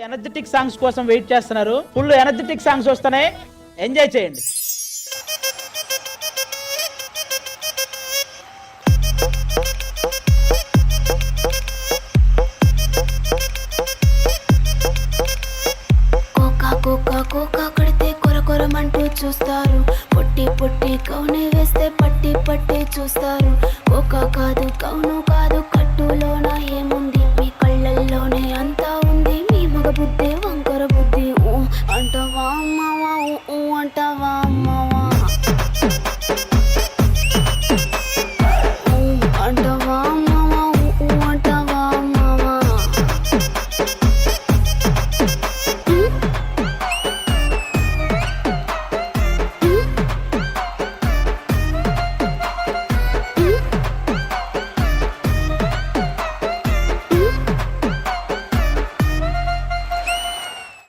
Energetic songs కోసం wait చేస్తున్నారు. Full energetic songs వస్తున్నాయి, ఎంజాయ్ చేయండి. కోకా కోకా కోకా కొడితే కొర కొరమంటూ చూస్తారు.